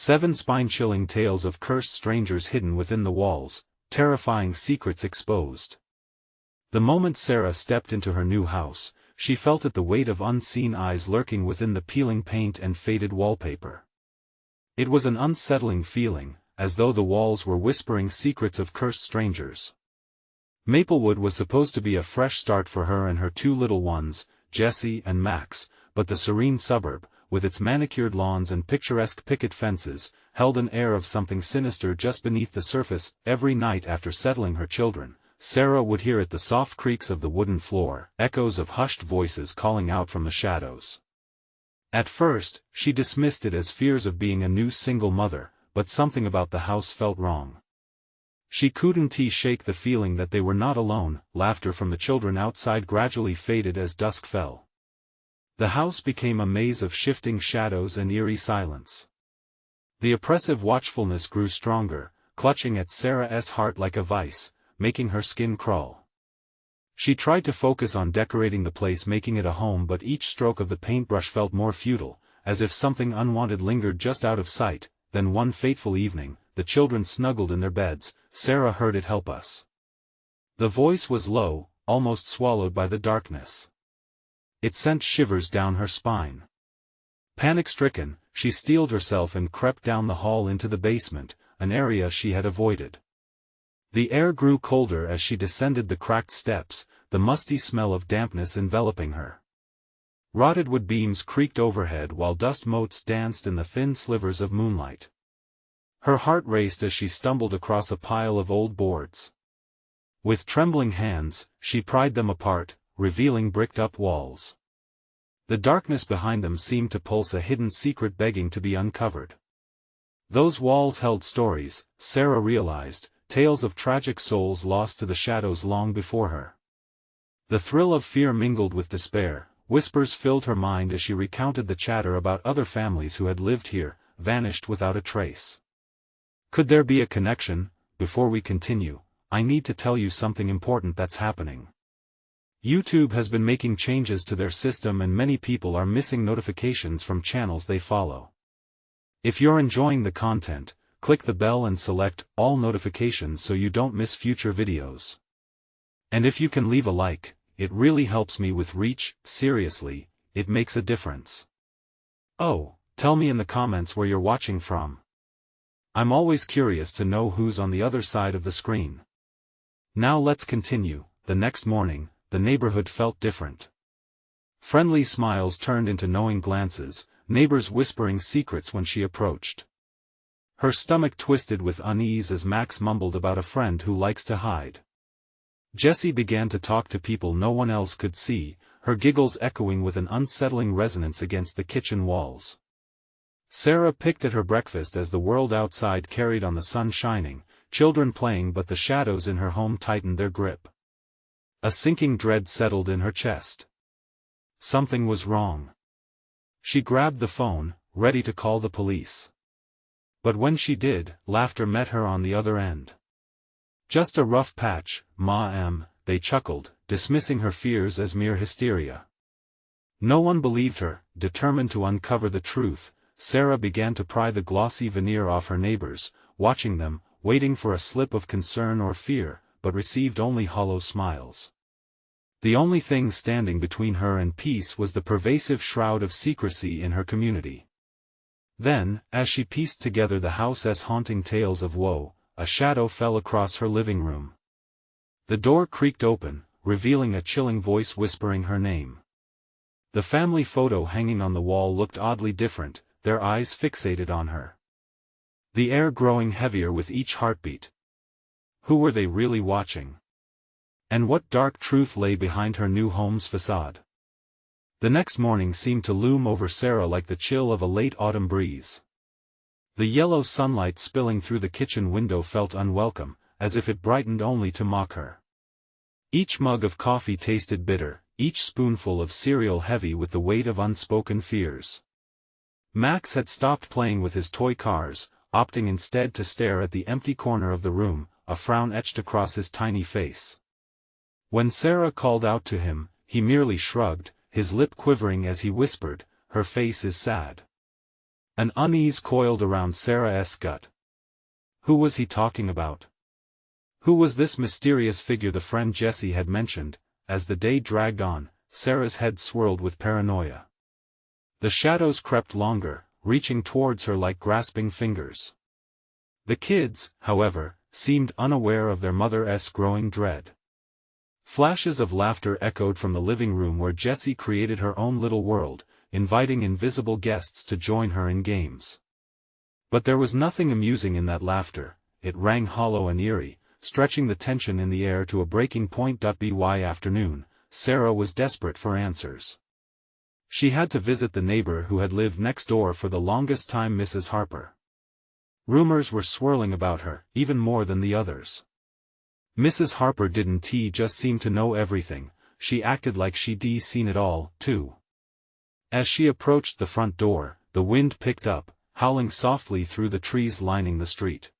7 spine-chilling tales of cursed strangers hidden within the walls, terrifying secrets exposed. The moment Sarah stepped into her new house, she felt the weight of unseen eyes lurking within the peeling paint and faded wallpaper. It was an unsettling feeling, as though the walls were whispering secrets of cursed strangers. Maplewood was supposed to be a fresh start for her and her 2 little ones, Jessie and Max, but the serene suburb, with its manicured lawns and picturesque picket fences, held an air of something sinister just beneath the surface. Every night after settling her children, Sarah would hear the soft creaks of the wooden floor, echoes of hushed voices calling out from the shadows. At first, she dismissed it as fears of being a new single mother, but something about the house felt wrong. She couldn't shake the feeling that they were not alone. Laughter from the children outside gradually faded as dusk fell. The house became a maze of shifting shadows and eerie silence. The oppressive watchfulness grew stronger, clutching at Sarah's heart like a vice, making her skin crawl. She tried to focus on decorating the place, making it a home, but each stroke of the paintbrush felt more futile, as if something unwanted lingered just out of sight. Then one fateful evening, the children snuggled in their beds. Sarah heard it. "Help us." The voice was low, almost swallowed by the darkness. It sent shivers down her spine. Panic-stricken, she steeled herself and crept down the hall into the basement, an area she had avoided. The air grew colder as she descended the cracked steps, the musty smell of dampness enveloping her. Rotted wood beams creaked overhead while dust motes danced in the thin slivers of moonlight. Her heart raced as she stumbled across a pile of old boards. With trembling hands, she pried them apart, revealing bricked-up walls. The darkness behind them seemed to pulse, a hidden secret begging to be uncovered. Those walls held stories, Sarah realized, tales of tragic souls lost to the shadows long before her. The thrill of fear mingled with despair, whispers filled her mind as she recounted the chatter about other families who had lived here, vanished without a trace. Could there be a connection? Before we continue, I need to tell you something important that's happening. YouTube has been making changes to their system and many people are missing notifications from channels they follow. If you're enjoying the content, click the bell and select all notifications so you don't miss future videos. And if you can leave a like, it really helps me with reach. Seriously, it makes a difference. Oh, tell me in the comments where you're watching from. I'm always curious to know who's on the other side of the screen. Now let's continue. The next morning, the neighborhood felt different. Friendly smiles turned into knowing glances, neighbors whispering secrets when she approached. Her stomach twisted with unease as Max mumbled about a friend who likes to hide. Jessie began to talk to people no one else could see, her giggles echoing with an unsettling resonance against the kitchen walls. Sarah picked at her breakfast as the world outside carried on, the sun shining, children playing, but the shadows in her home tightened their grip. A sinking dread settled in her chest. Something was wrong. She grabbed the phone, ready to call the police. But when she did, laughter met her on the other end. "Just a rough patch, Ma," they chuckled, dismissing her fears as mere hysteria. No one believed her. Determined to uncover the truth, Sarah began to pry the glossy veneer off her neighbors, watching them, waiting for a slip of concern or fear, but received only hollow smiles. The only thing standing between her and peace was the pervasive shroud of secrecy in her community. Then, as she pieced together the house's haunting tales of woe, a shadow fell across her living room. The door creaked open, revealing a chilling voice whispering her name. The family photo hanging on the wall looked oddly different, their eyes fixated on her. The air growing heavier with each heartbeat. Who were they really watching? And what dark truth lay behind her new home's facade? The next morning seemed to loom over Sarah like the chill of a late autumn breeze. The yellow sunlight spilling through the kitchen window felt unwelcome, as if it brightened only to mock her. Each mug of coffee tasted bitter, each spoonful of cereal heavy with the weight of unspoken fears. Max had stopped playing with his toy cars, opting instead to stare at the empty corner of the room, a frown etched across his tiny face. When Sarah called out to him, he merely shrugged, his lip quivering as he whispered, "Her face is sad." An unease coiled around Sarah's gut. Who was he talking about? Who was this mysterious figure the friend Jessie had mentioned? As the day dragged on, Sarah's head swirled with paranoia. The shadows crept longer, reaching towards her like grasping fingers. The kids, however, seemed unaware of their mother's growing dread. Flashes of laughter echoed from the living room where Jessie created her own little world, inviting invisible guests to join her in games. But there was nothing amusing in that laughter. It rang hollow and eerie, stretching the tension in the air to a breaking point. By afternoon, Sarah was desperate for answers. She had to visit the neighbor who had lived next door for the longest time, Mrs. Harper. Rumors were swirling about her, even more than the others. Mrs. Harper didn't just seem to know everything, she acted like she'd seen it all, too. As she approached the front door, the wind picked up, howling softly through the trees lining the street.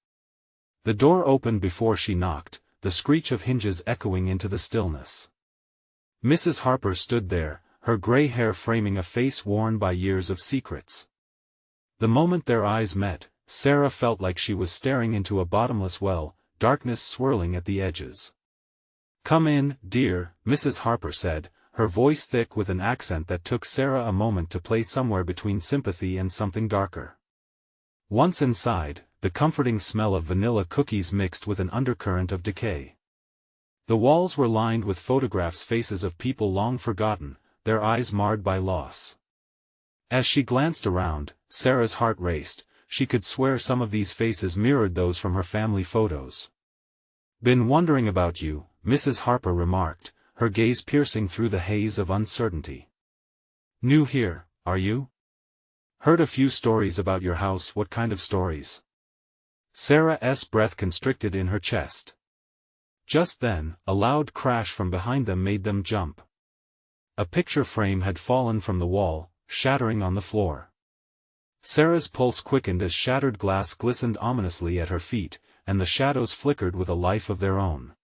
The door opened before she knocked, the screech of hinges echoing into the stillness. Mrs. Harper stood there, her gray hair framing a face worn by years of secrets. The moment their eyes met, Sarah felt like she was staring into a bottomless well, darkness swirling at the edges. "Come in, dear," Mrs. Harper said, her voice thick with an accent that took Sarah a moment to place somewhere between sympathy and something darker. Once inside, the comforting smell of vanilla cookies mixed with an undercurrent of decay. The walls were lined with photographs, faces of people long forgotten, their eyes marred by loss. As she glanced around, Sarah's heart raced. She could swear some of these faces mirrored those from her family photos. "Been wondering about you," Mrs. Harper remarked, her gaze piercing through the haze of uncertainty. "New here, are you? Heard a few stories about your house." "What kind of stories?" Sarah's breath constricted in her chest. Just then, a loud crash from behind them made them jump. A picture frame had fallen from the wall, shattering on the floor. Sarah's pulse quickened as shattered glass glistened ominously at her feet, and the shadows flickered with a life of their own.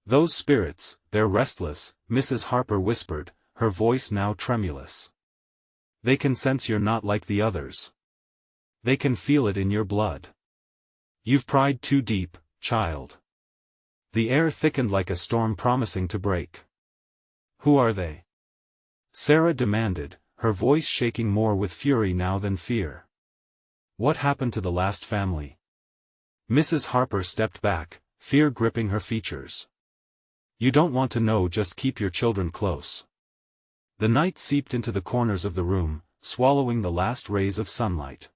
"Those spirits, they're restless," Mrs. Harper whispered, her voice now tremulous. "They can sense you're not like the others. They can feel it in your blood. You've pried too deep, child." The air thickened like a storm promising to break. "Who are they?" Sarah demanded, her voice shaking more with fury now than fear. "What happened to the last family?" Mrs. Harper stepped back, fear gripping her features. "You don't want to know, just keep your children close." The night seeped into the corners of the room, swallowing the last rays of sunlight.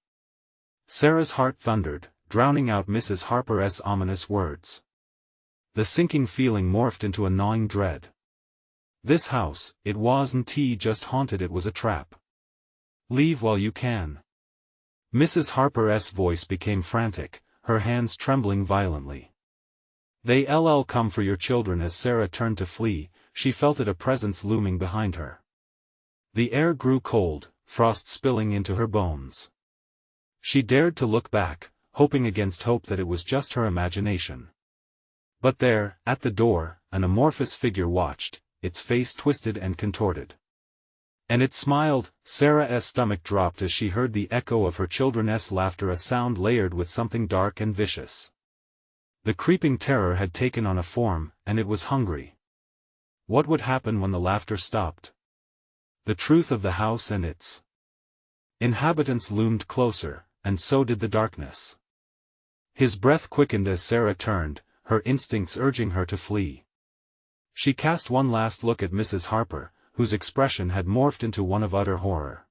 Sarah's heart thundered, drowning out Mrs. Harper's ominous words. The sinking feeling morphed into a gnawing dread. This house, it wasn't just haunted, it was a trap. "Leave while you can." Mrs. Harper's voice became frantic, her hands trembling violently. "They'll come for your children." As Sarah turned to flee, she felt a presence looming behind her. The air grew cold, frost spilling into her bones. She dared to look back, hoping against hope that it was just her imagination. But there, at the door, an amorphous figure watched, its face twisted and contorted. And it smiled. Sarah's stomach dropped as she heard the echo of her children's laughter, a sound layered with something dark and vicious. The creeping terror had taken on a form, and it was hungry. What would happen when the laughter stopped? The truth of the house and its inhabitants loomed closer, and so did the darkness. His breath quickened as Sarah turned, her instincts urging her to flee. She cast one last look at Mrs. Harper, whose expression had morphed into one of utter horror.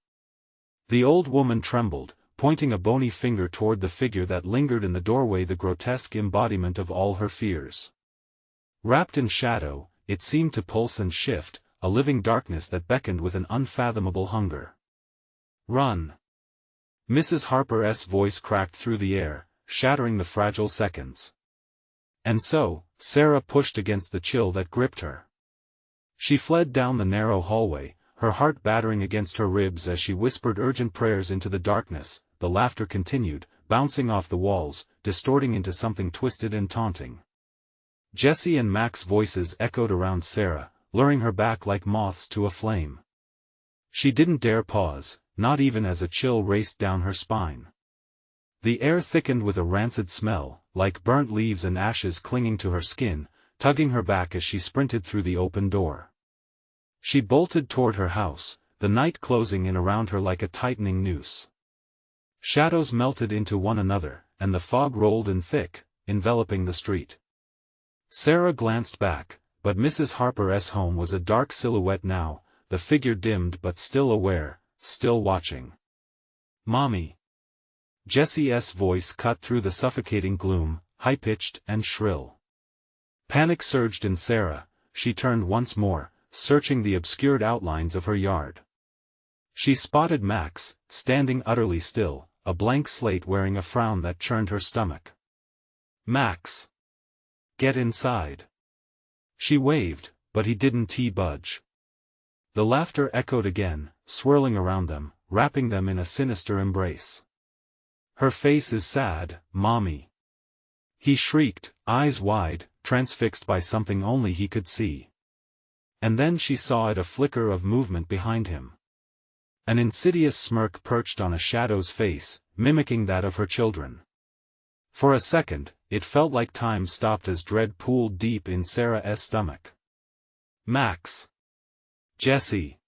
The old woman trembled, pointing a bony finger toward the figure that lingered in the doorway, the grotesque embodiment of all her fears. Wrapped in shadow, it seemed to pulse and shift, a living darkness that beckoned with an unfathomable hunger. "Run!" Mrs. Harper's voice cracked through the air, shattering the fragile seconds. And so, Sarah pushed against the chill that gripped her. She fled down the narrow hallway, her heart battering against her ribs as she whispered urgent prayers into the darkness. The laughter continued, bouncing off the walls, distorting into something twisted and taunting. Jessie and Mac's voices echoed around Sarah, luring her back like moths to a flame. She didn't dare pause, not even as a chill raced down her spine. The air thickened with a rancid smell, like burnt leaves and ashes clinging to her skin, tugging her back as she sprinted through the open door. She bolted toward her house, the night closing in around her like a tightening noose. Shadows melted into one another, and the fog rolled in thick, enveloping the street. Sarah glanced back, but Mrs. Harper's home was a dark silhouette now, the figure dimmed but still aware, still watching. "Mommy." Jessie's voice cut through the suffocating gloom, high-pitched and shrill. Panic surged in Sarah. She turned once more, searching the obscured outlines of her yard. She spotted Max, standing utterly still, a blank slate wearing a frown that churned her stomach. "Max! Get inside!" She waved, but he didn't budge. The laughter echoed again, swirling around them, wrapping them in a sinister embrace. "Her face is sad, Mommy," he shrieked, eyes wide, transfixed by something only he could see. And then she saw it, a flicker of movement behind him. An insidious smirk perched on a shadow's face, mimicking that of her children. For a second, it felt like time stopped as dread pooled deep in Sarah's stomach. "Max! Jessie!"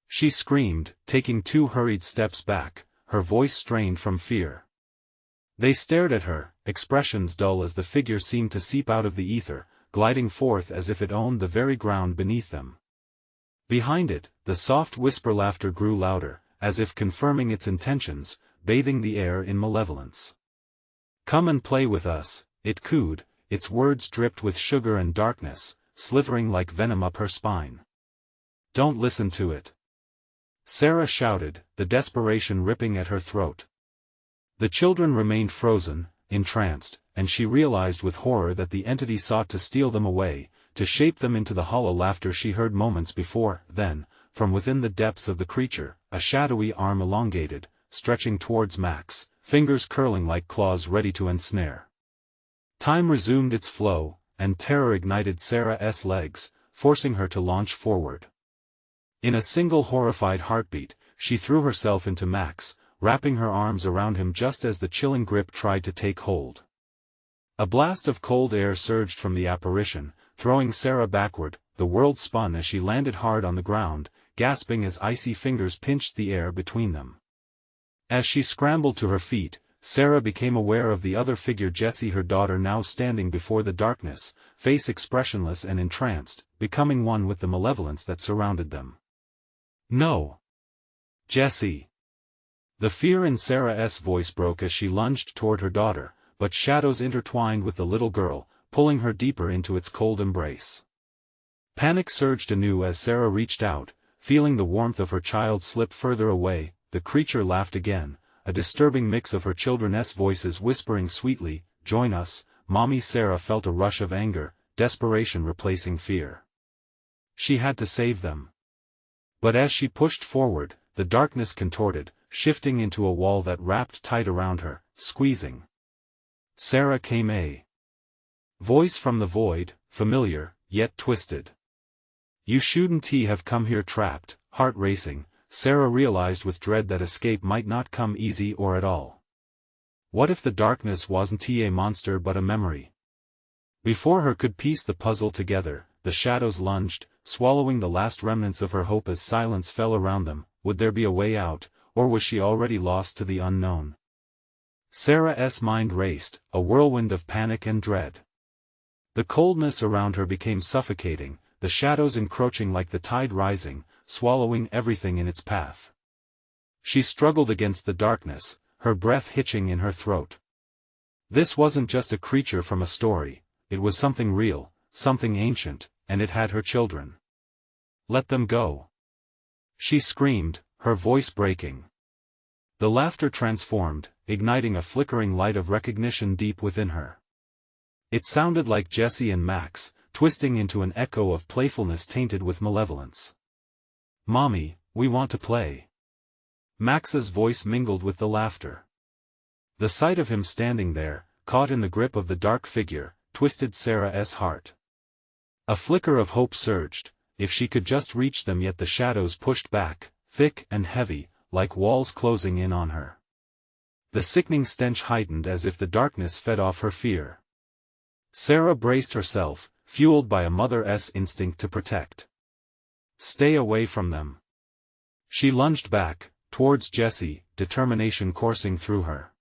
She screamed, taking 2 hurried steps back, her voice strained from fear. They stared at her, expressions dull as the figure seemed to seep out of the ether, gliding forth as if it owned the very ground beneath them. Behind it, the soft whisper laughter grew louder, as if confirming its intentions, bathing the air in malevolence. "Come and play with us," it cooed, its words dripped with sugar and darkness, slithering like venom up her spine. "Don't listen to it," Sarah shouted, the desperation ripping at her throat. The children remained frozen, entranced, and she realized with horror that the entity sought to steal them away, to shape them into the hollow laughter she heard moments before. Then, from within the depths of the creature, a shadowy arm elongated, stretching towards Max, fingers curling like claws ready to ensnare. Time resumed its flow, and terror ignited Sarah's legs, forcing her to launch forward. In a single horrified heartbeat, she threw herself into Max, wrapping her arms around him just as the chilling grip tried to take hold. A blast of cold air surged from the apparition, throwing Sarah backward. The world spun as she landed hard on the ground, gasping as icy fingers pinched the air between them. As she scrambled to her feet, Sarah became aware of the other figure, Jessie, her daughter, now standing before the darkness, face expressionless and entranced, becoming one with the malevolence that surrounded them. "No! Jessie!" The fear in Sarah's voice broke as she lunged toward her daughter, but shadows intertwined with the little girl, pulling her deeper into its cold embrace. Panic surged anew as Sarah reached out, feeling the warmth of her child slip further away. The creature laughed again, a disturbing mix of her children's voices whispering sweetly, "Join us, Mommy." Sarah felt a rush of anger, desperation replacing fear. She had to save them. But as she pushed forward, the darkness contorted, shifting into a wall that wrapped tight around her, squeezing. "Sarah," came a voice from the void, familiar, yet twisted. "You shouldn't have come here." Trapped, heart racing, Sarah realized with dread that escape might not come easy or at all. What if the darkness wasn't a monster but a memory? Before her could piece the puzzle together, the shadows lunged, swallowing the last remnants of her hope as silence fell around them. Would there be a way out, or was she already lost to the unknown? Sarah's mind raced, a whirlwind of panic and dread. The coldness around her became suffocating, the shadows encroaching like the tide rising, swallowing everything in its path. She struggled against the darkness, her breath hitching in her throat. This wasn't just a creature from a story, it was something real, something ancient, and it had her children. "Let them go!" she screamed, her voice breaking. The laughter transformed, igniting a flickering light of recognition deep within her. It sounded like Jessie and Max, twisting into an echo of playfulness tainted with malevolence. "Mommy, we want to play." Max's voice mingled with the laughter. The sight of him standing there, caught in the grip of the dark figure, twisted Sarah's heart. A flicker of hope surged, if she could just reach them, yet the shadows pushed back, thick and heavy, like walls closing in on her. The sickening stench heightened as if the darkness fed off her fear. Sarah braced herself, fueled by a mother's instinct to protect. Stay away from them. She lunged back, towards Jessie, determination coursing through her.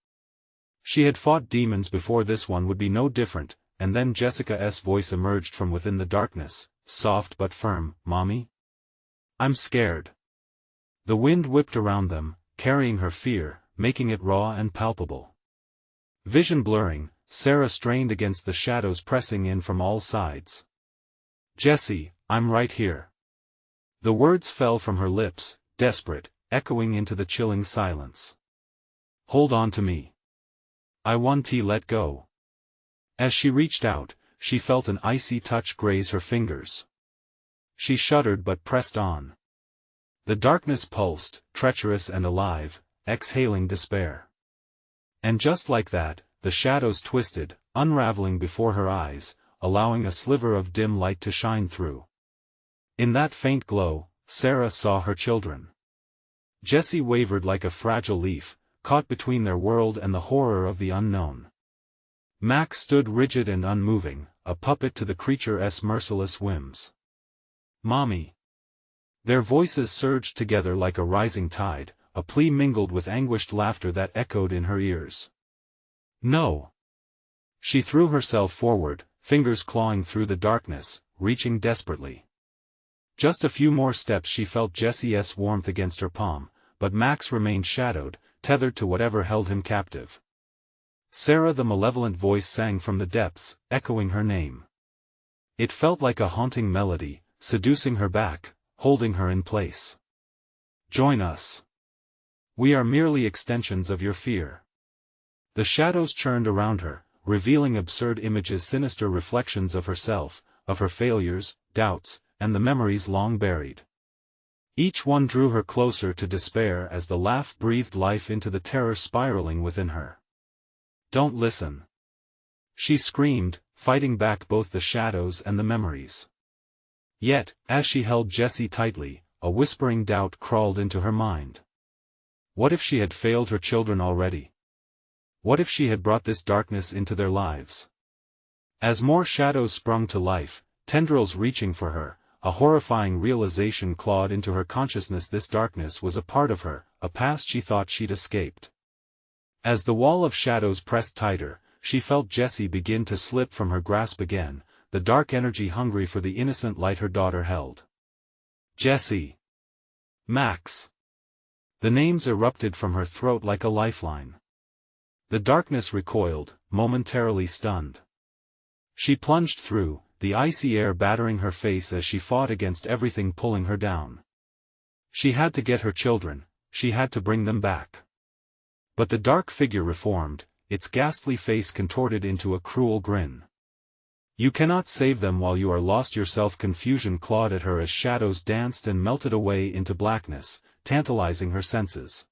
She had fought demons before, this one would be no different, and then Jessica's voice emerged from within the darkness, soft but firm. "Mommy? I'm scared." The wind whipped around them, carrying her fear, making it raw and palpable. Vision blurring, Sarah strained against the shadows pressing in from all sides. "Jessie, I'm right here." The words fell from her lips, desperate, echoing into the chilling silence. "Hold on to me. I won't let go." As she reached out, she felt an icy touch graze her fingers. She shuddered but pressed on. The darkness pulsed, treacherous and alive, exhaling despair. And just like that, the shadows twisted, unraveling before her eyes, allowing a sliver of dim light to shine through. In that faint glow, Sarah saw her children. Jessie wavered like a fragile leaf, caught between their world and the horror of the unknown. Max stood rigid and unmoving, a puppet to the creature's merciless whims. "Mommy." Their voices surged together like a rising tide, a plea mingled with anguished laughter that echoed in her ears. "No." She threw herself forward, fingers clawing through the darkness, reaching desperately. Just a few more steps, she felt Jessie's warmth against her palm, but Max remained shadowed, tethered to whatever held him captive. "Sarah," the malevolent voice sang from the depths, echoing her name. It felt like a haunting melody, seducing her back, holding her in place. "Join us. We are merely extensions of your fear." The shadows churned around her, revealing absurd images, sinister reflections of herself, of her failures, doubts, and the memories long buried. Each one drew her closer to despair as the laugh breathed life into the terror spiraling within her. "Don't listen," she screamed, fighting back both the shadows and the memories. Yet, as she held Jessie tightly, a whispering doubt crawled into her mind. What if she had failed her children already? What if she had brought this darkness into their lives? As more shadows sprung to life, tendrils reaching for her, a horrifying realization clawed into her consciousness. This darkness was a part of her, a past she thought she'd escaped. As the wall of shadows pressed tighter, she felt Jessie begin to slip from her grasp again, the dark energy hungry for the innocent light her daughter held. "Jessie! Max!" The names erupted from her throat like a lifeline. The darkness recoiled, momentarily stunned. She plunged through, the icy air battering her face as she fought against everything pulling her down. She had to get her children, she had to bring them back. But the dark figure reformed, its ghastly face contorted into a cruel grin. "You cannot save them while you are lost yourself." Confusion clawed at her as shadows danced and melted away into blackness, tantalizing her senses.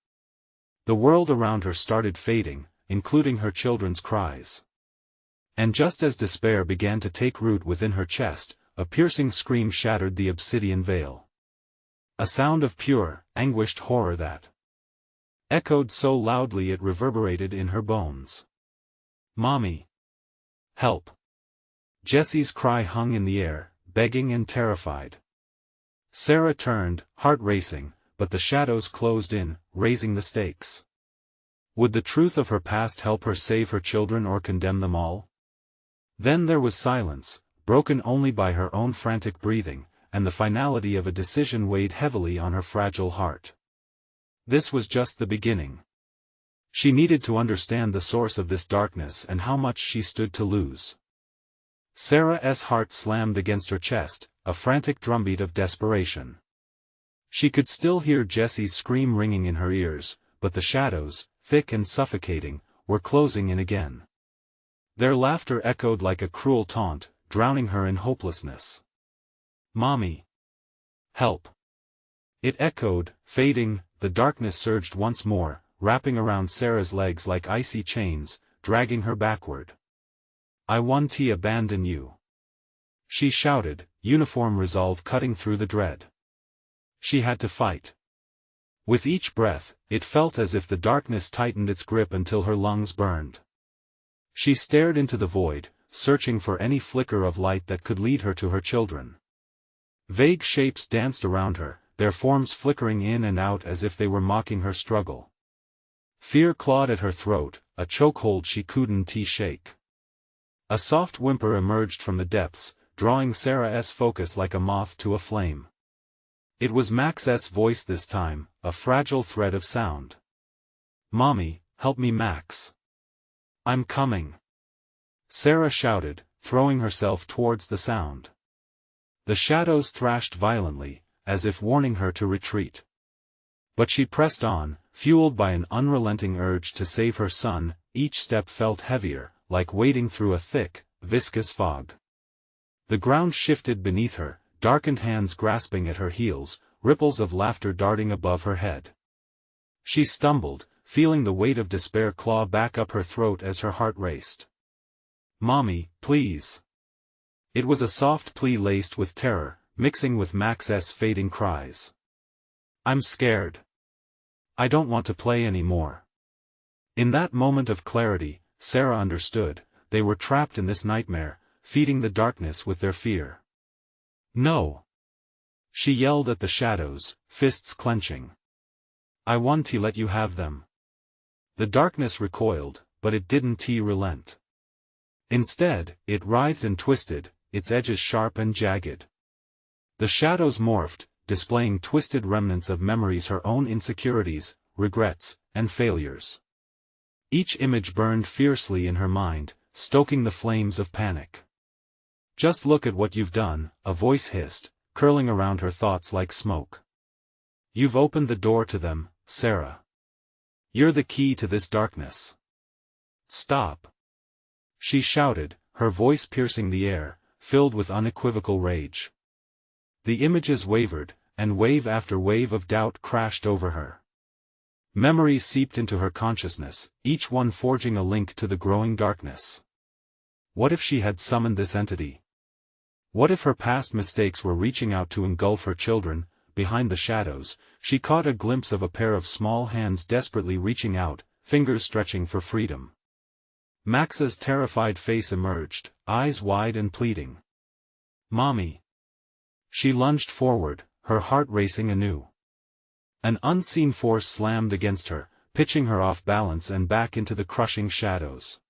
The world around her started fading, including her children's cries. And just as despair began to take root within her chest, a piercing scream shattered the obsidian veil. A sound of pure, anguished horror that echoed so loudly it reverberated in her bones. "Mommy! Help!" Jessie's cry hung in the air, begging and terrified. Sarah turned, heart racing, but the shadows closed in, raising the stakes. Would the truth of her past help her save her children or condemn them all? Then there was silence, broken only by her own frantic breathing, and the finality of a decision weighed heavily on her fragile heart. This was just the beginning. She needed to understand the source of this darkness and how much she stood to lose. Sarah's heart slammed against her chest, a frantic drumbeat of desperation. She could still hear Jessie's scream ringing in her ears, but the shadows, thick and suffocating, were closing in again. Their laughter echoed like a cruel taunt, drowning her in hopelessness. "Mommy! Help!" It echoed, fading. The darkness surged once more, wrapping around Sarah's legs like icy chains, dragging her backward. "I won't abandon you," she shouted, uniform resolve cutting through the dread. She had to fight. With each breath, it felt as if the darkness tightened its grip until her lungs burned. She stared into the void, searching for any flicker of light that could lead her to her children. Vague shapes danced around her, their forms flickering in and out as if they were mocking her struggle. Fear clawed at her throat, a chokehold she couldn't shake. A soft whimper emerged from the depths, drawing Sarah's focus like a moth to a flame. It was Max's voice this time, a fragile thread of sound. "Mommy, help me, Max. I'm coming," Sarah shouted, throwing herself towards the sound. The shadows thrashed violently, as if warning her to retreat. But she pressed on, fueled by an unrelenting urge to save her son. Each step felt heavier, like wading through a thick, viscous fog. The ground shifted beneath her, darkened hands grasping at her heels, ripples of laughter darting above her head. She stumbled, feeling the weight of despair claw back up her throat as her heart raced. "Mommy, please." It was a soft plea laced with terror, mixing with Max's fading cries. "I'm scared. I don't want to play anymore." In that moment of clarity, Sarah understood, they were trapped in this nightmare, feeding the darkness with their fear. "No!" she yelled at the shadows, fists clenching. "I want to let you have them." The darkness recoiled, but it didn't relent. Instead, it writhed and twisted, its edges sharp and jagged. The shadows morphed, displaying twisted remnants of memories, her own insecurities, regrets, and failures. Each image burned fiercely in her mind, stoking the flames of panic. "Just look at what you've done," a voice hissed, curling around her thoughts like smoke. "You've opened the door to them, Sarah. You're the key to this darkness. Stop!" she shouted, her voice piercing the air, filled with unequivocal rage. The images wavered, and wave after wave of doubt crashed over her. Memories seeped into her consciousness, each one forging a link to the growing darkness. What if she had summoned this entity? What if her past mistakes were reaching out to engulf her children? Behind the shadows, she caught a glimpse of a pair of small hands desperately reaching out, fingers stretching for freedom. Max's terrified face emerged, eyes wide and pleading. "Mommy." She lunged forward, her heart racing anew. An unseen force slammed against her, pitching her off balance and back into the crushing shadows.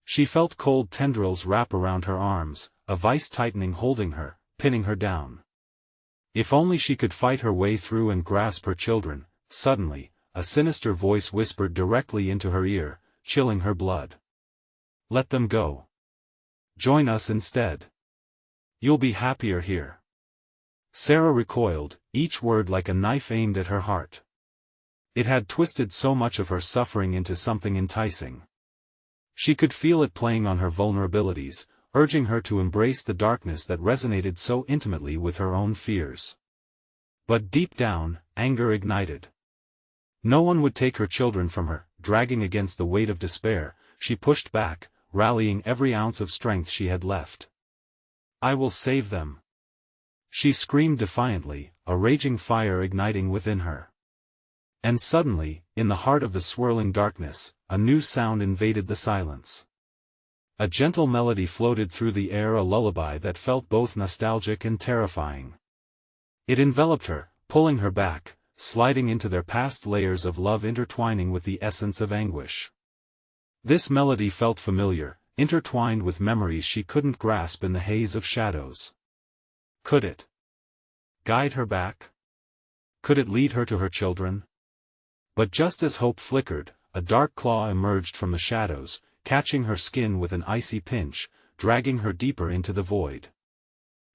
She felt cold tendrils wrap around her arms, a vice tightening holding her, pinning her down. If only she could fight her way through and grasp her children. Suddenly, a sinister voice whispered directly into her ear, chilling her blood. "Let them go. Join us instead. You'll be happier here." Sarah recoiled, each word like a knife aimed at her heart. It had twisted so much of her suffering into something enticing. She could feel it playing on her vulnerabilities, urging her to embrace the darkness that resonated so intimately with her own fears. But deep down, anger ignited. No one would take her children from her. Dragging against the weight of despair, she pushed back, rallying every ounce of strength she had left. "I will save them," she screamed defiantly, a raging fire igniting within her. And suddenly, in the heart of the swirling darkness, a new sound invaded the silence. A gentle melody floated through the air, a lullaby that felt both nostalgic and terrifying. It enveloped her, pulling her back, sliding into their past, layers of love intertwining with the essence of anguish. This melody felt familiar, intertwined with memories she couldn't grasp in the haze of shadows. Could it guide her back? Could it lead her to her children? But just as hope flickered, a dark claw emerged from the shadows, catching her skin with an icy pinch, dragging her deeper into the void.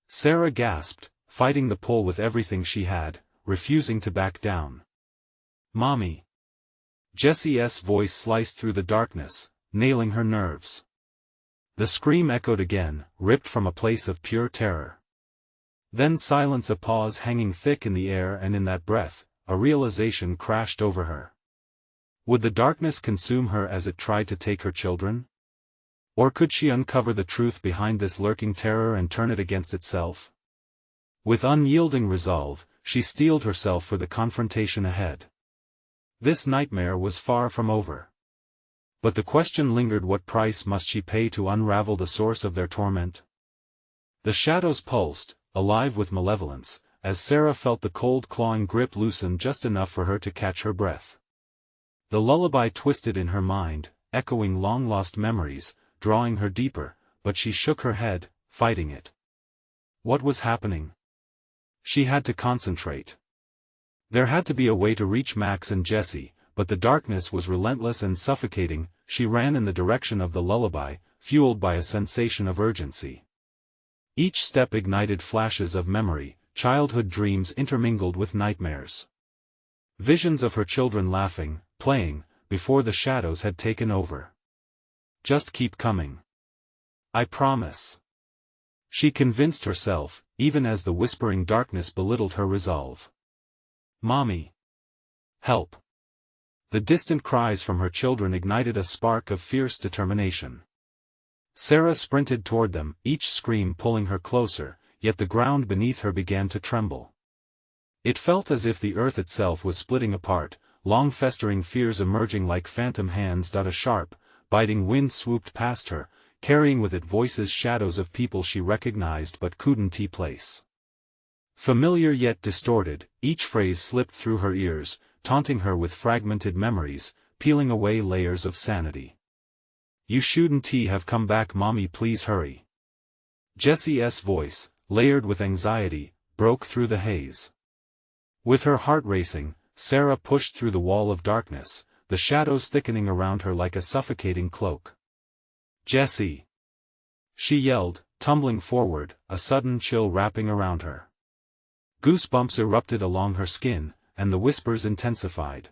Sarah gasped, fighting the pull with everything she had, refusing to back down. "Mommy." Jessie's voice sliced through the darkness, nailing her nerves. The scream echoed again, ripped from a place of pure terror. Then silence, a pause hanging thick in the air, and in that breath, a realization crashed over her. Would the darkness consume her as it tried to take her children? Or could she uncover the truth behind this lurking terror and turn it against itself? With unyielding resolve, she steeled herself for the confrontation ahead. This nightmare was far from over. But the question lingered: what price must she pay to unravel the source of their torment? The shadows pulsed, alive with malevolence, as Sarah felt the cold clawing grip loosen just enough for her to catch her breath. The lullaby twisted in her mind, echoing long-lost memories, drawing her deeper, but she shook her head, fighting it. What was happening? She had to concentrate. There had to be a way to reach Max and Jesse, but the darkness was relentless and suffocating. She ran in the direction of the lullaby, fueled by a sensation of urgency. Each step ignited flashes of memory, childhood dreams intermingled with nightmares. Visions of her children laughing, playing, before the shadows had taken over. Just keep coming. I promise. She convinced herself, even as the whispering darkness belittled her resolve. Mommy! Help! The distant cries from her children ignited a spark of fierce determination. Sarah sprinted toward them, each scream pulling her closer, yet the ground beneath her began to tremble. It felt as if the earth itself was splitting apart, long festering fears emerging like phantom hands. A sharp, biting wind swooped past her, carrying with it voices, shadows of people she recognized but couldn't place. Familiar yet distorted, each phrase slipped through her ears, taunting her with fragmented memories, peeling away layers of sanity. You shouldn't have come back, Mommy, please hurry. Jessie's voice, layered with anxiety, broke through the haze. With her heart racing, Sarah pushed through the wall of darkness, the shadows thickening around her like a suffocating cloak. Jessie! She yelled, tumbling forward, a sudden chill wrapping around her. Goosebumps erupted along her skin, and the whispers intensified.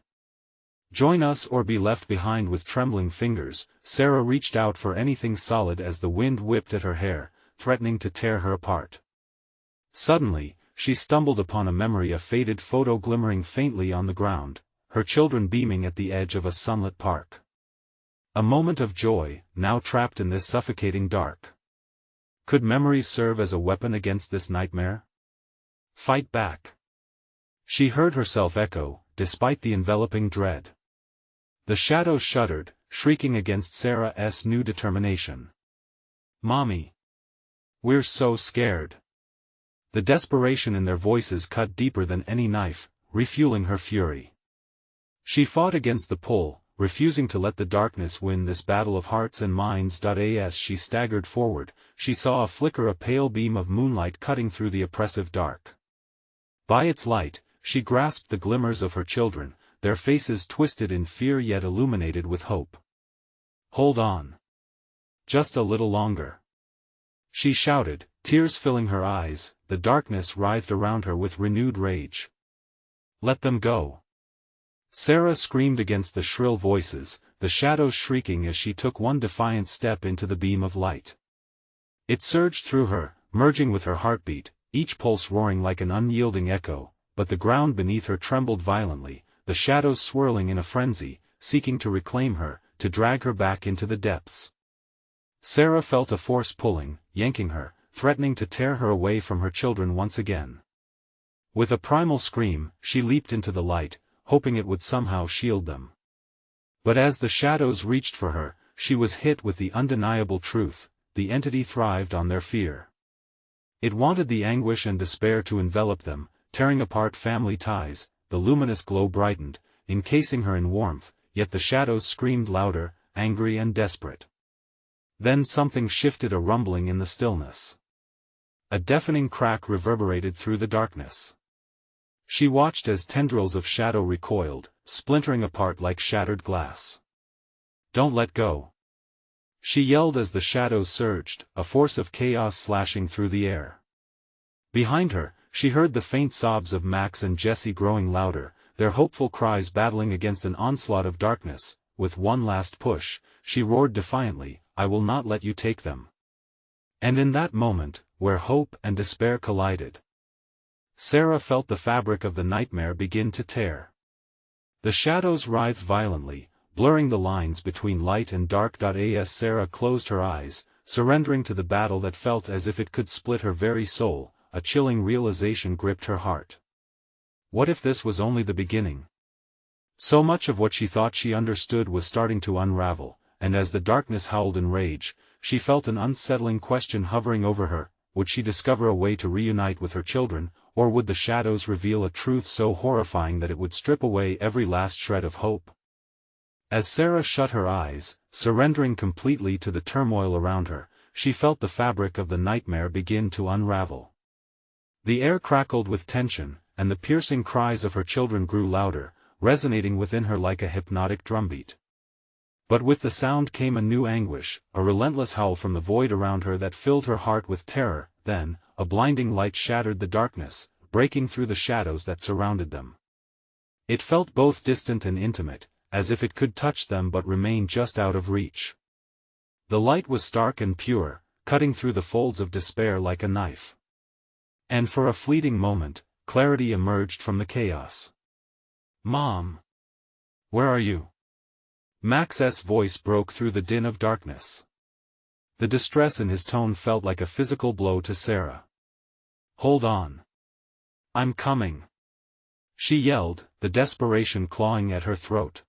Join us or be left behind. With trembling fingers, Sarah reached out for anything solid as the wind whipped at her hair, threatening to tear her apart. Suddenly, she stumbled upon a memory, a faded photo glimmering faintly on the ground, her children beaming at the edge of a sunlit park. A moment of joy, now trapped in this suffocating dark. Could memories serve as a weapon against this nightmare? Fight back! She heard herself echo, despite the enveloping dread. The shadows shuddered, shrieking against Sarah's new determination. Mommy! We're so scared. The desperation in their voices cut deeper than any knife, refueling her fury. She fought against the pull, refusing to let the darkness win this battle of hearts and minds. As she staggered forward, she saw a flicker, a pale beam of moonlight cutting through the oppressive dark. By its light, she grasped the glimmers of her children, their faces twisted in fear yet illuminated with hope. Hold on. Just a little longer. She shouted, tears filling her eyes. The darkness writhed around her with renewed rage. Let them go. Sarah screamed against the shrill voices, the shadows shrieking as she took one defiant step into the beam of light. It surged through her, merging with her heartbeat, each pulse roaring like an unyielding echo, but the ground beneath her trembled violently, the shadows swirling in a frenzy, seeking to reclaim her, to drag her back into the depths. Sarah felt a force pulling, yanking her, threatening to tear her away from her children once again. With a primal scream, she leaped into the light, hoping it would somehow shield them. But as the shadows reached for her, she was hit with the undeniable truth: the entity thrived on their fear. It wanted the anguish and despair to envelop them, tearing apart family ties. The luminous glow brightened, encasing her in warmth, yet the shadows screamed louder, angry and desperate. Then something shifted, a rumbling in the stillness. A deafening crack reverberated through the darkness. She watched as tendrils of shadow recoiled, splintering apart like shattered glass. Don't let go! She yelled as the shadows surged, a force of chaos slashing through the air. Behind her, she heard the faint sobs of Max and Jesse growing louder, their hopeful cries battling against an onslaught of darkness. With one last push, she roared defiantly, I will not let you take them. And in that moment, where hope and despair collided, Sarah felt the fabric of the nightmare begin to tear. The shadows writhed violently, blurring the lines between light and dark. As Sarah closed her eyes, surrendering to the battle that felt as if it could split her very soul, a chilling realization gripped her heart. What if this was only the beginning? So much of what she thought she understood was starting to unravel, and as the darkness howled in rage, she felt an unsettling question hovering over her: would she discover a way to reunite with her children, or would the shadows reveal a truth so horrifying that it would strip away every last shred of hope? As Sarah shut her eyes, surrendering completely to the turmoil around her, she felt the fabric of the nightmare begin to unravel. The air crackled with tension, and the piercing cries of her children grew louder, resonating within her like a hypnotic drumbeat. But with the sound came a new anguish, a relentless howl from the void around her that filled her heart with terror. Then, a blinding light shattered the darkness, breaking through the shadows that surrounded them. It felt both distant and intimate, as if it could touch them but remain just out of reach. The light was stark and pure, cutting through the folds of despair like a knife. And for a fleeting moment, clarity emerged from the chaos. "Mom! Where are you?" Max's voice broke through the din of darkness. The distress in his tone felt like a physical blow to Sarah. "Hold on. I'm coming," she yelled, the desperation clawing at her throat.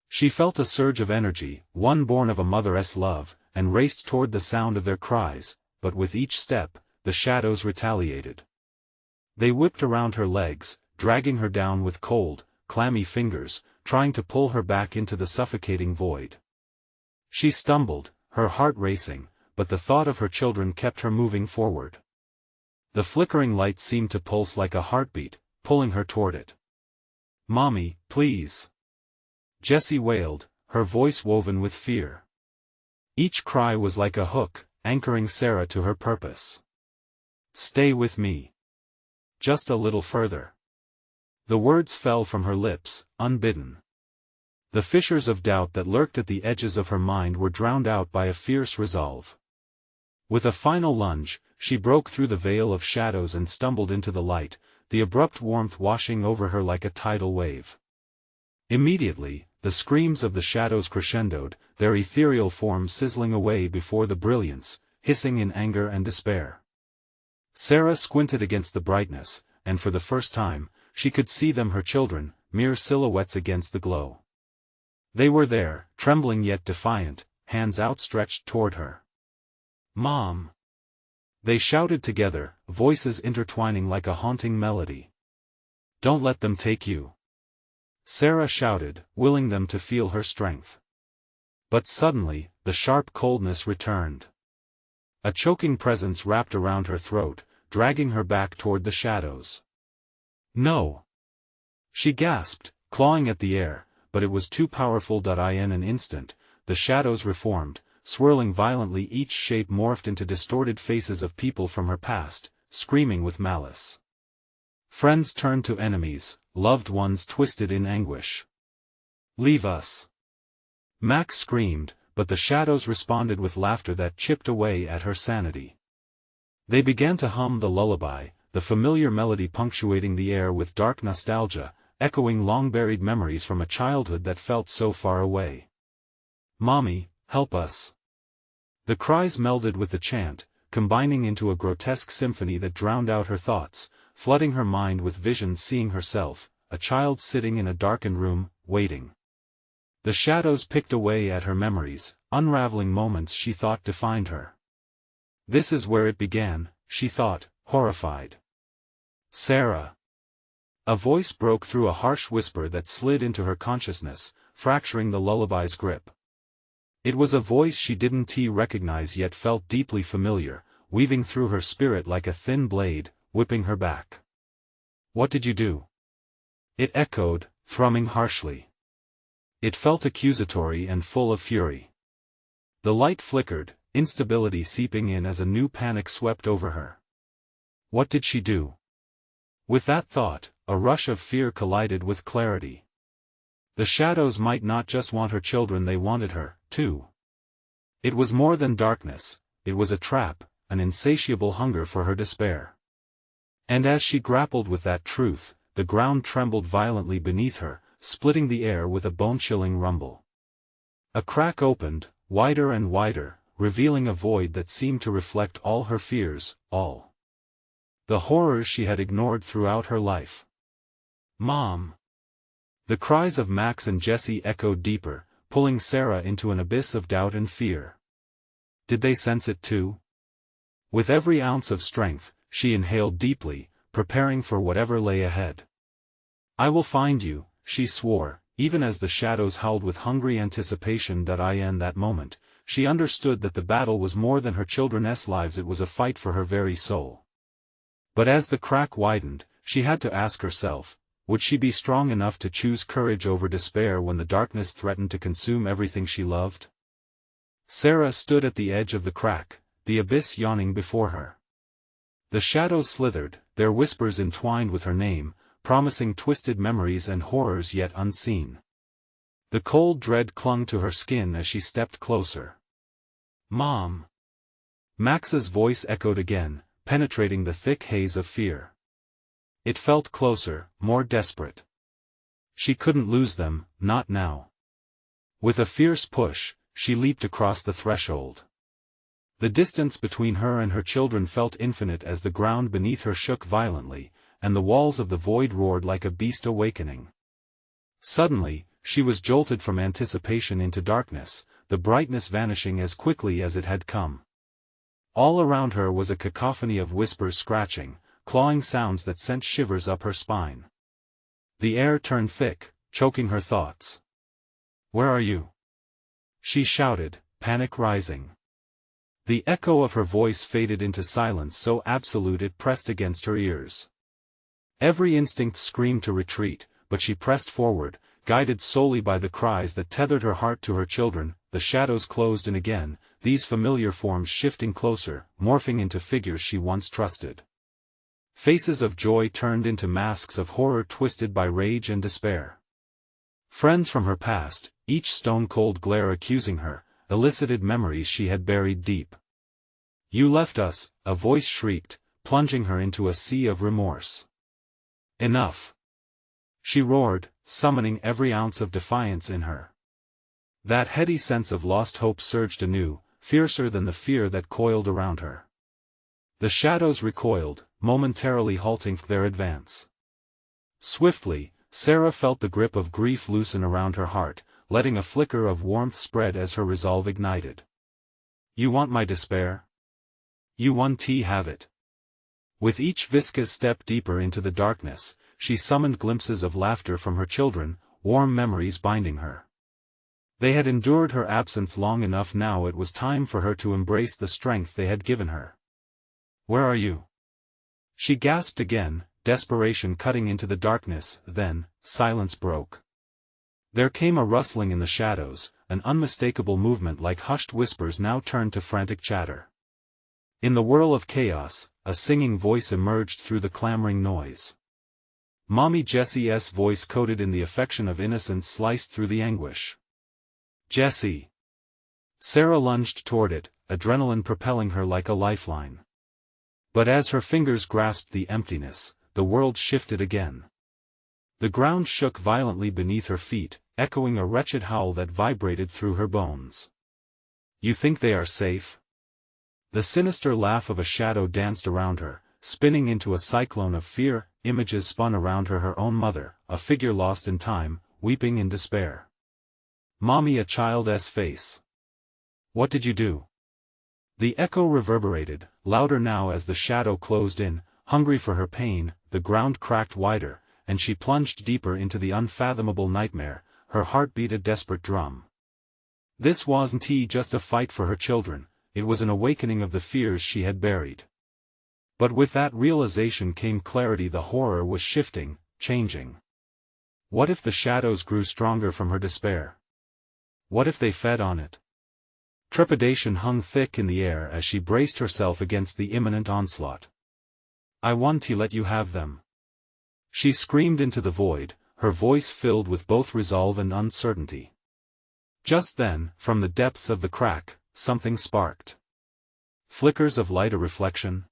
She felt a surge of energy, one born of a mother's love, and raced toward the sound of their cries, but with each step, the shadows retaliated. They whipped around her legs, dragging her down with cold, clammy fingers, trying to pull her back into the suffocating void. She stumbled, her heart racing, but the thought of her children kept her moving forward. The flickering light seemed to pulse like a heartbeat, pulling her toward it. "Mommy, please!" Jessie wailed, her voice woven with fear. Each cry was like a hook, anchoring Sarah to her purpose. "Stay with me. Just a little further." The words fell from her lips, unbidden. The fissures of doubt that lurked at the edges of her mind were drowned out by a fierce resolve. With a final lunge, she broke through the veil of shadows and stumbled into the light, the abrupt warmth washing over her like a tidal wave. Immediately, the screams of the shadows crescendoed, their ethereal forms sizzling away before the brilliance, hissing in anger and despair. Sarah squinted against the brightness, and for the first time, she could see them, her children, mere silhouettes against the glow. They were there, trembling yet defiant, hands outstretched toward her. "Mom!" They shouted together, voices intertwining like a haunting melody. "Don't let them take you!" Sarah shouted, willing them to feel her strength. But suddenly, the sharp coldness returned. A choking presence wrapped around her throat, dragging her back toward the shadows. "No!" she gasped, clawing at the air, but it was too powerful. In an instant, the shadows reformed, swirling violently, each shape morphed into distorted faces of people from her past, screaming with malice. Friends turned to enemies, loved ones twisted in anguish. "Leave us!" Max screamed, but the shadows responded with laughter that chipped away at her sanity. They began to hum the lullaby, the familiar melody punctuating the air with dark nostalgia, echoing long-buried memories from a childhood that felt so far away. "Mommy, help us!" The cries melded with the chant, combining into a grotesque symphony that drowned out her thoughts, flooding her mind with visions, seeing herself, a child sitting in a darkened room, waiting. The shadows picked away at her memories, unraveling moments she thought defined her. This is where it began, she thought, horrified. "Sarah!" A voice broke through a harsh whisper that slid into her consciousness, fracturing the lullaby's grip. It was a voice she didn't recognize yet felt deeply familiar, weaving through her spirit like a thin blade, whipping her back. "What did you do?" It echoed, thrumming harshly. It felt accusatory and full of fury. The light flickered, instability seeping in as a new panic swept over her. What did she do? With that thought, a rush of fear collided with clarity. The shadows might not just want her children, they wanted her, too. It was more than darkness, it was a trap, an insatiable hunger for her despair. And as she grappled with that truth, the ground trembled violently beneath her, splitting the air with a bone-chilling rumble. A crack opened, wider and wider, revealing a void that seemed to reflect all her fears, all the horrors she had ignored throughout her life. Mom! The cries of Max and Jesse echoed deeper, pulling Sarah into an abyss of doubt and fear. Did they sense it too? With every ounce of strength, she inhaled deeply, preparing for whatever lay ahead. I will find you, she swore, even as the shadows howled with hungry anticipation. In that moment, she understood that the battle was more than her children's lives, it was a fight for her very soul. But as the crack widened, she had to ask herself, would she be strong enough to choose courage over despair when the darkness threatened to consume everything she loved? Sarah stood at the edge of the crack, the abyss yawning before her. The shadows slithered, their whispers entwined with her name, promising twisted memories and horrors yet unseen. The cold dread clung to her skin as she stepped closer. Mom! Max's voice echoed again, penetrating the thick haze of fear. It felt closer, more desperate. She couldn't lose them, not now. With a fierce push, she leaped across the threshold. The distance between her and her children felt infinite as the ground beneath her shook violently, and the walls of the void roared like a beast awakening. Suddenly, she was jolted from anticipation into darkness, the brightness vanishing as quickly as it had come. All around her was a cacophony of whispers, scratching, clawing sounds that sent shivers up her spine. The air turned thick, choking her thoughts. Where are you? She shouted, panic rising. The echo of her voice faded into silence so absolute it pressed against her ears. Every instinct screamed to retreat, but she pressed forward, guided solely by the cries that tethered her heart to her children. The shadows closed in again, these familiar forms shifting closer, morphing into figures she once trusted. Faces of joy turned into masks of horror twisted by rage and despair. Friends from her past, each stone-cold glare accusing her, elicited memories she had buried deep. You left us, a voice shrieked, plunging her into a sea of remorse. Enough! She roared, summoning every ounce of defiance in her. That heady sense of lost hope surged anew, fiercer than the fear that coiled around her. The shadows recoiled, momentarily halting their advance. Swiftly, Sarah felt the grip of grief loosen around her heart, letting a flicker of warmth spread as her resolve ignited. You want my despair? You want to have it. With each viscous step deeper into the darkness, she summoned glimpses of laughter from her children, warm memories binding her. They had endured her absence long enough. Now it was time for her to embrace the strength they had given her. Where are you? She gasped again, desperation cutting into the darkness. Then, silence broke. There came a rustling in the shadows, an unmistakable movement like hushed whispers now turned to frantic chatter. In the whirl of chaos, a singing voice emerged through the clamoring noise. Mommy Jessie's voice, coated in the affection of innocence, sliced through the anguish. Jessie! Sarah lunged toward it, adrenaline propelling her like a lifeline. But as her fingers grasped the emptiness, the world shifted again. The ground shook violently beneath her feet, echoing a wretched howl that vibrated through her bones. You think they are safe? The sinister laugh of a shadow danced around her, spinning into a cyclone of fear. Images spun around her, her own mother, a figure lost in time, weeping in despair. Mommy, a child's face. What did you do? The echo reverberated, louder now as the shadow closed in, hungry for her pain. The ground cracked wider, and she plunged deeper into the unfathomable nightmare, her heartbeat a desperate drum. This wasn't just a fight for her children, it was an awakening of the fears she had buried. But with that realization came clarity. The horror was shifting, changing. What if the shadows grew stronger from her despair? What if they fed on it? Trepidation hung thick in the air as she braced herself against the imminent onslaught. I want to let you have them. She screamed into the void, her voice filled with both resolve and uncertainty. Just then, from the depths of the crack, something sparked. Flickers of light, a reflection.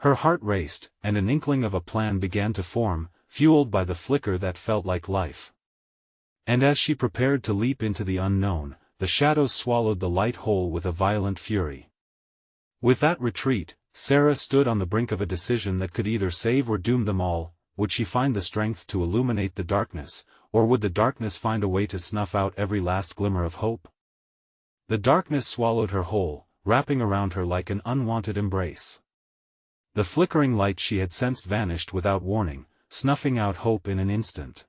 Her heart raced, and an inkling of a plan began to form, fueled by the flicker that felt like life. And as she prepared to leap into the unknown, the shadows swallowed the light whole with a violent fury. With that retreat, Sarah stood on the brink of a decision that could either save or doom them all. would she find the strength to illuminate the darkness, or would the darkness find a way to snuff out every last glimmer of hope? The darkness swallowed her whole, wrapping around her like an unwanted embrace. The flickering light she had sensed vanished without warning, snuffing out hope in an instant.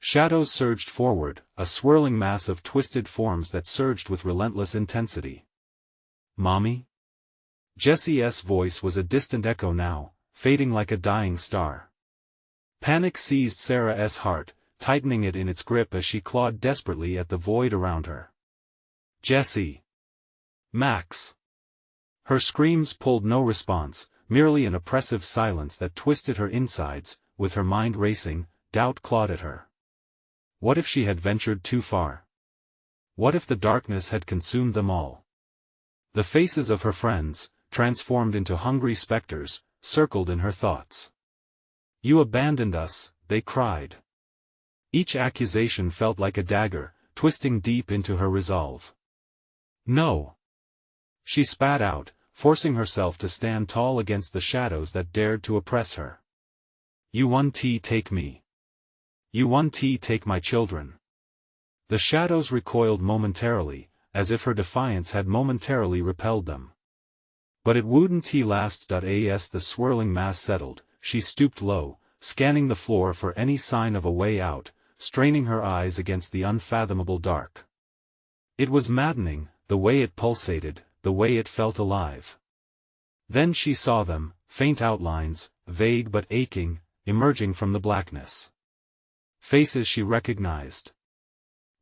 Shadows surged forward, a swirling mass of twisted forms that surged with relentless intensity. "Mommy?" Jessie's voice was a distant echo now, fading like a dying star. Panic seized Sarah's heart, tightening it in its grip as she clawed desperately at the void around her. "Jessie! Max!" Her screams pulled no response, merely an oppressive silence that twisted her insides. With her mind racing, doubt clawed at her. What if she had ventured too far? What if the darkness had consumed them all? The faces of her friends, transformed into hungry specters, circled in her thoughts. "You abandoned us," they cried. Each accusation felt like a dagger, twisting deep into her resolve. "No!" She spat out, forcing herself to stand tall against the shadows that dared to oppress her. "You won't take me. You won't take my children." The shadows recoiled momentarily, as if her defiance had momentarily repelled them. But it wouldn't last. As the swirling mass settled, she stooped low, scanning the floor for any sign of a way out, straining her eyes against the unfathomable dark. It was maddening, the way it pulsated, the way it felt alive. Then she saw them, faint outlines, vague but aching, emerging from the blackness. Faces she recognized.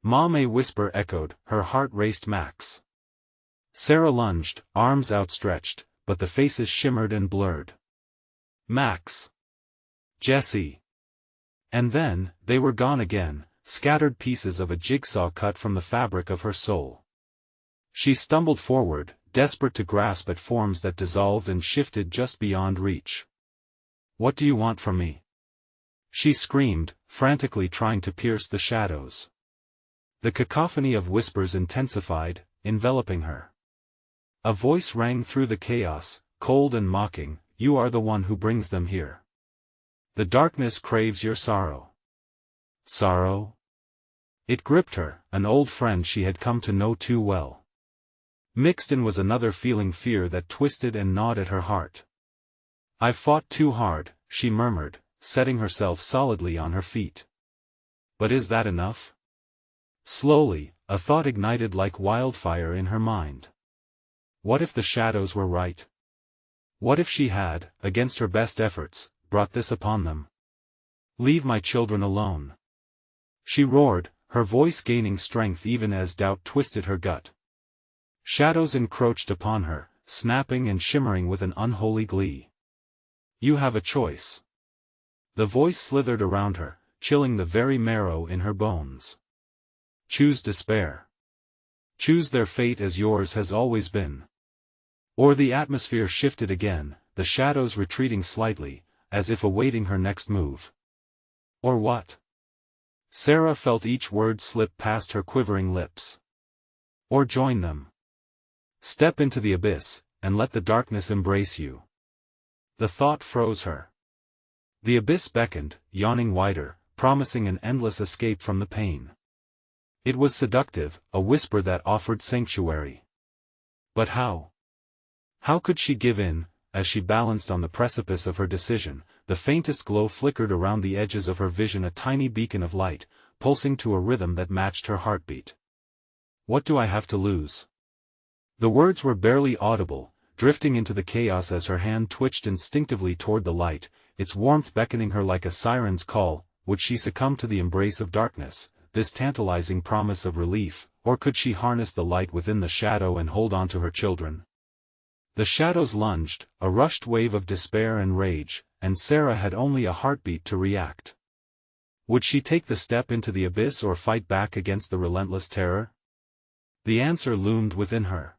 "Mom," a whisper echoed, her heart raced. "Max." Sarah lunged, arms outstretched, but the faces shimmered and blurred. "Max." "Jessie." And then, they were gone again, scattered pieces of a jigsaw cut from the fabric of her soul. She stumbled forward, desperate to grasp at forms that dissolved and shifted just beyond reach. "What do you want from me?" she screamed, frantically trying to pierce the shadows. The cacophony of whispers intensified, enveloping her. A voice rang through the chaos, cold and mocking, "You are the one who brings them here. The darkness craves your sorrow." Sorrow? It gripped her, an old friend she had come to know too well. Mixed in was another feeling, fear that twisted and gnawed at her heart. "I've fought too hard," she murmured, setting herself solidly on her feet. But is that enough? Slowly, a thought ignited like wildfire in her mind. What if the shadows were right? What if she had, against her best efforts, brought this upon them? "Leave my children alone," she roared, her voice gaining strength even as doubt twisted her gut. Shadows encroached upon her, snapping and shimmering with an unholy glee. "You have a choice." The voice slithered around her, chilling the very marrow in her bones. "Choose despair. Choose their fate as yours has always been." Or the atmosphere shifted again, the shadows retreating slightly, as if awaiting her next move. "Or what?" Sarah felt each word slip past her quivering lips. "Or join them. Step into the abyss, and let the darkness embrace you." The thought froze her. The abyss beckoned, yawning wider, promising an endless escape from the pain. It was seductive, a whisper that offered sanctuary. But how? How could she give in? As she balanced on the precipice of her decision, the faintest glow flickered around the edges of her vision, a tiny beacon of light, pulsing to a rhythm that matched her heartbeat. "What do I have to lose?" The words were barely audible, drifting into the chaos as her hand twitched instinctively toward the light, its warmth beckoning her like a siren's call. Would she succumb to the embrace of darkness, this tantalizing promise of relief, or could she harness the light within the shadow and hold on to her children? The shadows lunged, a rushed wave of despair and rage, and Sarah had only a heartbeat to react. Would she take the step into the abyss or fight back against the relentless terror? The answer loomed within her.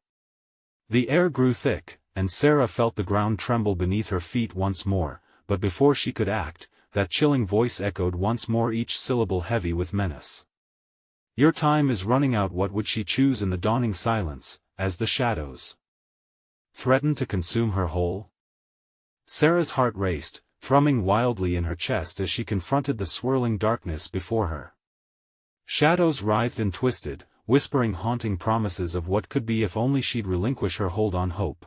The air grew thick, and Sarah felt the ground tremble beneath her feet once more, but before she could act, that chilling voice echoed once more, each syllable heavy with menace. "Your time is running out." What would she choose in the dawning silence, as the shadows threatened to consume her whole? Sarah's heart raced, thrumming wildly in her chest as she confronted the swirling darkness before her. Shadows writhed and twisted, whispering haunting promises of what could be if only she'd relinquish her hold on hope.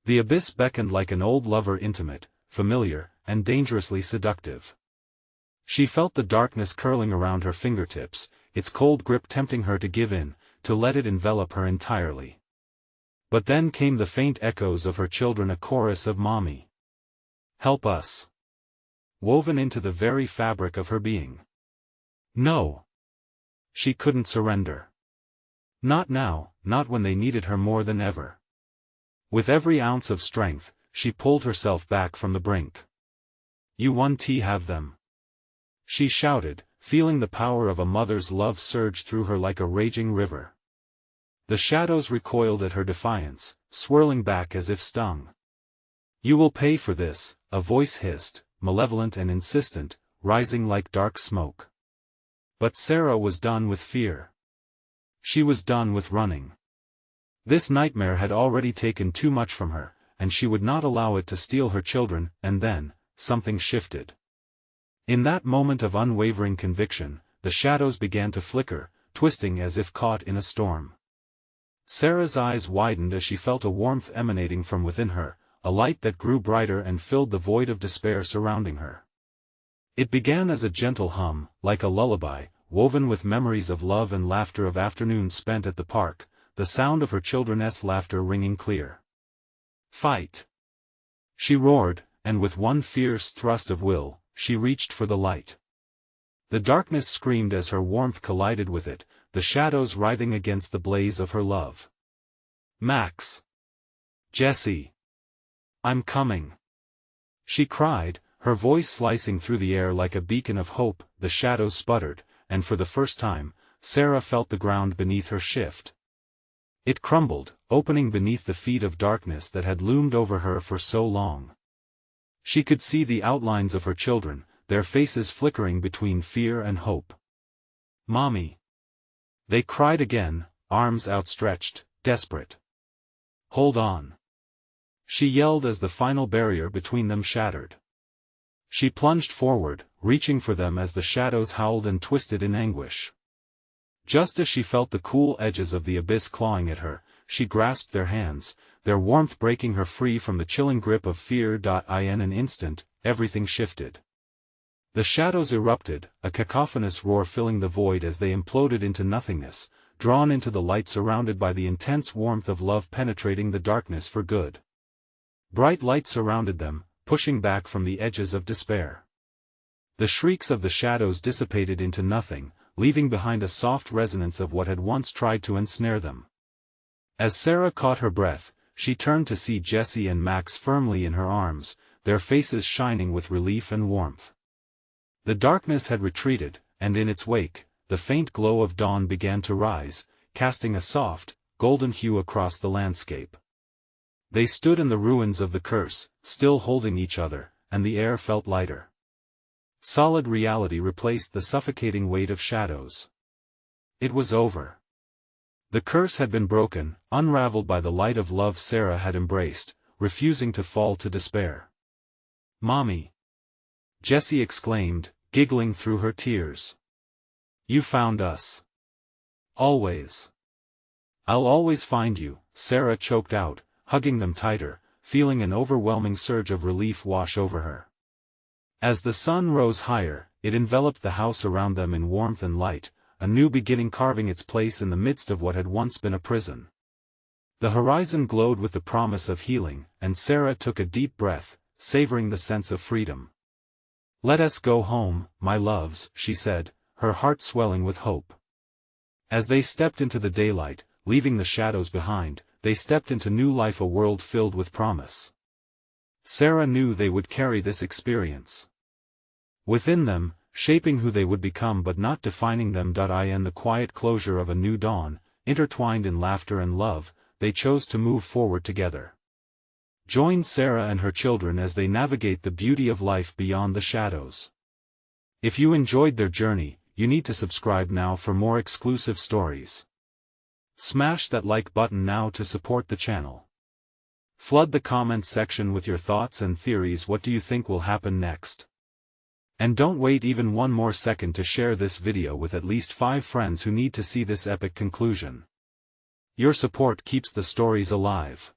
The abyss beckoned like an old lover, intimate, familiar, and dangerously seductive. She felt the darkness curling around her fingertips, its cold grip tempting her to give in, to let it envelop her entirely. But then came the faint echoes of her children, a chorus of "Mommy, help us," woven into the very fabric of her being. No. She couldn't surrender. Not now, not when they needed her more than ever. With every ounce of strength, she pulled herself back from the brink. "You won't have them," she shouted, feeling the power of a mother's love surge through her like a raging river. The shadows recoiled at her defiance, swirling back as if stung. "You will pay for this," a voice hissed, malevolent and insistent, rising like dark smoke. But Sarah was done with fear. She was done with running. This nightmare had already taken too much from her, and she would not allow it to steal her children. And then, something shifted. In that moment of unwavering conviction, the shadows began to flicker, twisting as if caught in a storm. Sarah's eyes widened as she felt a warmth emanating from within her, a light that grew brighter and filled the void of despair surrounding her. It began as a gentle hum, like a lullaby, woven with memories of love and laughter of afternoons spent at the park, the sound of her children's laughter ringing clear. "Fight!" she roared, and with one fierce thrust of will, she reached for the light. The darkness screamed as her warmth collided with it, the shadows writhing against the blaze of her love. "Max! Jesse! I'm coming!" she cried, her voice slicing through the air like a beacon of hope. The shadows sputtered, and for the first time, Sarah felt the ground beneath her shift. It crumbled, opening beneath the feet of darkness that had loomed over her for so long. She could see the outlines of her children, their faces flickering between fear and hope. "Mommy!" they cried again, arms outstretched, desperate. "Hold on!" she yelled as the final barrier between them shattered. She plunged forward, reaching for them as the shadows howled and twisted in anguish. Just as she felt the cool edges of the abyss clawing at her, she grasped their hands, their warmth breaking her free from the chilling grip of fear. In an instant, everything shifted. The shadows erupted, a cacophonous roar filling the void as they imploded into nothingness, drawn into the light, surrounded by the intense warmth of love penetrating the darkness for good. Bright light surrounded them, pushing back from the edges of despair. The shrieks of the shadows dissipated into nothing, leaving behind a soft resonance of what had once tried to ensnare them. As Sarah caught her breath, she turned to see Jesse and Max firmly in her arms, their faces shining with relief and warmth. The darkness had retreated, and in its wake, the faint glow of dawn began to rise, casting a soft, golden hue across the landscape. They stood in the ruins of the curse, still holding each other, and the air felt lighter. Solid reality replaced the suffocating weight of shadows. It was over. The curse had been broken, unraveled by the light of love Sarah had embraced, refusing to fall to despair. "Mommy!" Jessie exclaimed, giggling through her tears. "You found us. Always." "I'll always find you," Sarah choked out, hugging them tighter, feeling an overwhelming surge of relief wash over her. As the sun rose higher, it enveloped the house around them in warmth and light, a new beginning carving its place in the midst of what had once been a prison. The horizon glowed with the promise of healing, and Sarah took a deep breath, savoring the sense of freedom. "Let us go home, my loves," she said, her heart swelling with hope. As they stepped into the daylight, leaving the shadows behind, they stepped into new life, a world filled with promise. Sarah knew they would carry this experience within them, shaping who they would become but not defining them. In the quiet closure of a new dawn, intertwined in laughter and love, they chose to move forward together. Join Sarah and her children as they navigate the beauty of life beyond the shadows. If you enjoyed their journey, you need to subscribe now for more exclusive stories. Smash that like button now to support the channel. Flood the comments section with your thoughts and theories. What do you think will happen next? And don't wait even one more second to share this video with at least 5 friends who need to see this epic conclusion. Your support keeps the stories alive.